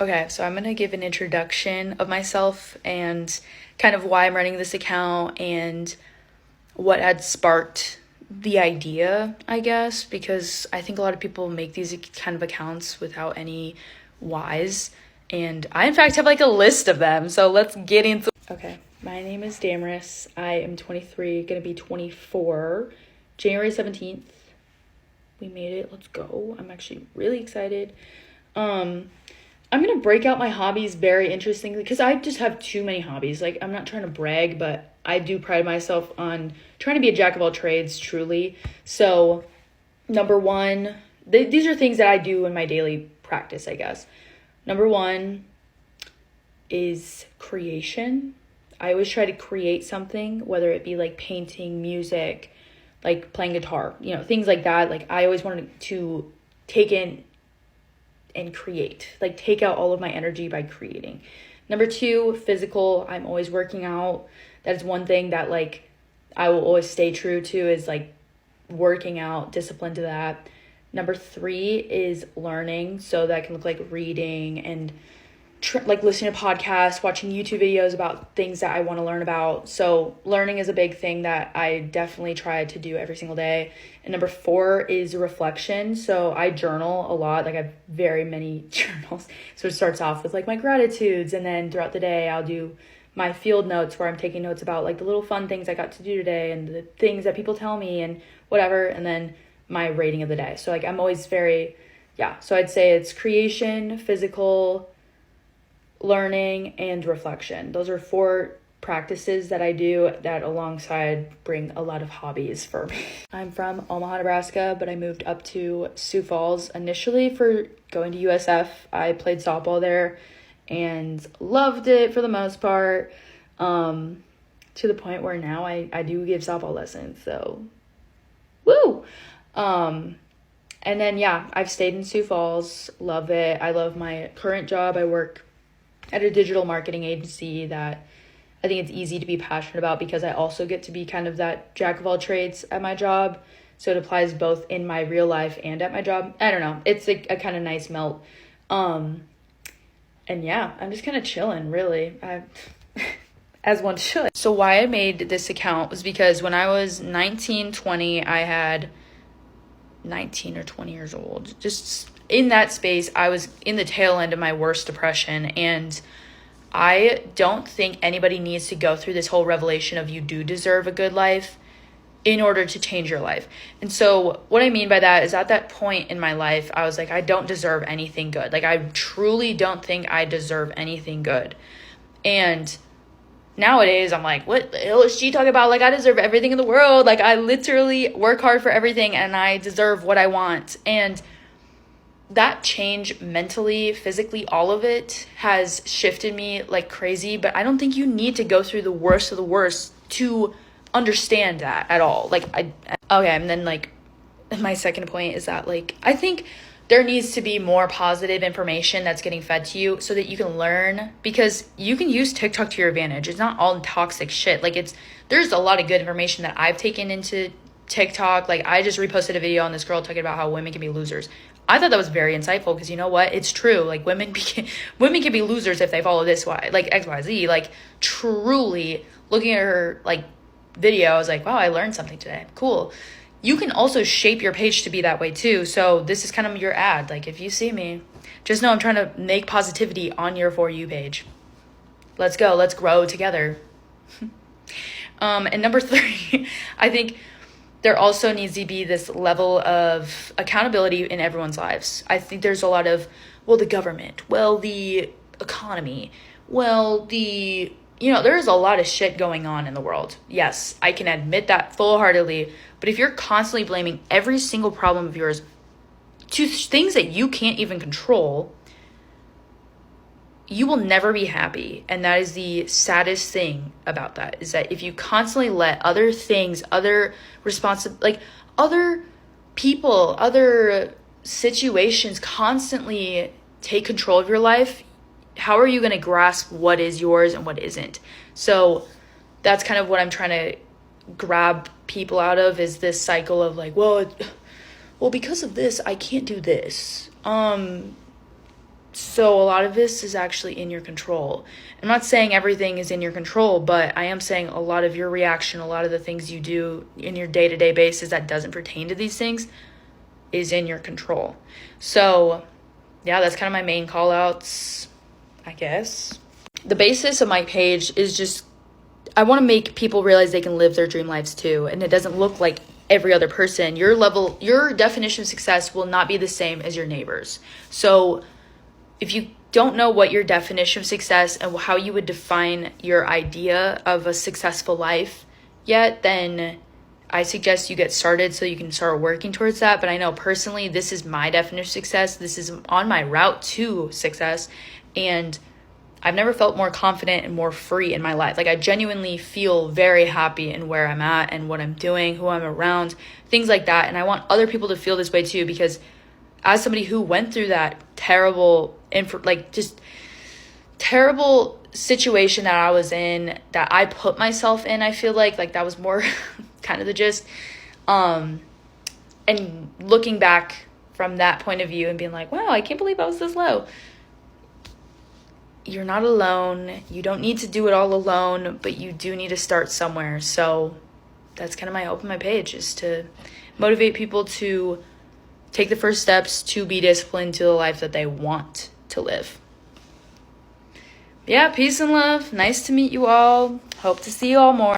Okay, so I'm gonna give an introduction of myself and kind of why I'm running this account and what had sparked the idea, I guess, because I think a lot of people make these kind of accounts without any whys. And I, in fact, have like a list of them. So let's get into. Okay, my name is dam-uh-ris. I am 23, gonna be 24, January 17th. We made it. Let's go. I'm actually really excited. I'm gonna break out my hobbies very interestingly because I just have too many hobbies. Like, I'm not trying to brag, but I do pride myself on trying to be a jack of all trades, truly. So, number one, these are things that I do in my daily practice, I guess. Number one is creation. I always try to create something, whether it be like painting, music, like playing guitar, things like that. Like, I always wanted to take in and create, like take out all of my energy by creating. Number two, physical. I'm always working out. That is one thing that like I will always stay true to, is like working out, discipline to that. Number three is learning. So that can look like reading and like listening to podcasts, watching YouTube videos about things that I want to learn about. So learning is a big thing that I definitely try to do every single day. And number four is reflection. So I journal a lot. Like, I have very many journals. So it starts off with like my gratitudes, and then throughout the day I'll do my field notes where I'm taking notes about like the little fun things I got to do today and the things that people tell me and whatever, and then my rating of the day. So like I'm always so I'd say it's creation, physical, learning, and reflection. Those are four practices that I do that alongside bring a lot of hobbies for me. I'm from Omaha, Nebraska, but I moved up to Sioux Falls initially for going to USF. I played softball there and loved it for the most part, to the point where now I do give softball lessons, so woo! And then I've stayed in Sioux Falls, love it. I love my current job. I work at a digital marketing agency that I think it's easy to be passionate about because I also get to be kind of that jack of all trades at my job. So it applies both in my real life and at my job. I don't know. It's a kind of nice melt. And I'm just kind of chilling, really. As one should. So why I made this account was because when I was 19, 20, I had 19 or 20 years old. Just in that space, I was in the tail end of my worst depression, and I don't think anybody needs to go through this whole revelation of you do deserve a good life in order to change your life. And so what I mean by that is, at that point in my life, I was like, I don't deserve anything good. Like, I truly don't think I deserve anything good. And nowadays, I'm like, what the hell is she talking about? Like, I deserve everything in the world. Like, I literally work hard for everything and I deserve what I want. And that change mentally, physically, all of it has shifted me like crazy. But I don't think you need to go through the worst of the worst to understand that at all. Okay, and then like my second point is that like I think there needs to be more positive information that's getting fed to you so that you can learn, because you can use TikTok to your advantage. It's not all toxic shit. Like, there's a lot of good information that I've taken into TikTok. Like, I just reposted a video on this girl talking about how women can be losers. I thought that was very insightful, because you know what? It's true. Like, women can be losers if they follow this XYZ. Like, truly looking at her like video, I was like, wow, I learned something today. Cool. You can also shape your page to be that way too. So this is kind of your ad. Like, if you see me, just know I'm trying to make positivity on your For You page. Let's go. Let's grow together. And number three, I think there also needs to be this level of accountability in everyone's lives. I think there's a lot of, the government, the economy, there's a lot of shit going on in the world. Yes, I can admit that full-heartedly. But if you're constantly blaming every single problem of yours to things that you can't even control, you will never be happy. And that is the saddest thing about that, is that if you constantly let other things, other people, other situations constantly take control of your life, how are you going to grasp what is yours and what isn't? So that's kind of what I'm trying to grab people out of, is this cycle of like, because of this, I can't do this. So a lot of this is actually in your control. I'm not saying everything is in your control, but I am saying a lot of your reaction, a lot of the things you do in your day-to-day basis that doesn't pertain to these things is in your control. So yeah, that's kind of my main call outs, I guess. The basis of my page is just, I want to make people realize they can live their dream lives too, and it doesn't look like every other person. Your definition of success will not be the same as your neighbor's. So if you don't know what your definition of success and how you would define your idea of a successful life yet, then I suggest you get started so you can start working towards that. But I know personally, this is my definition of success. This is on my route to success. And I've never felt more confident and more free in my life. Like, I genuinely feel very happy in where I'm at and what I'm doing, who I'm around, things like that. And I want other people to feel this way too, because as somebody who went through that terrible situation that I was in, that I put myself in, I feel like that was more kind of the gist. And looking back from that point of view and being like, wow, I can't believe I was this low. You're not alone. You don't need to do it all alone, but you do need to start somewhere. So that's kind of my hope on my page, is to motivate people to take the first steps to be disciplined to the life that they want to live. Yeah, peace and love. Nice to meet you all. Hope to see you all more.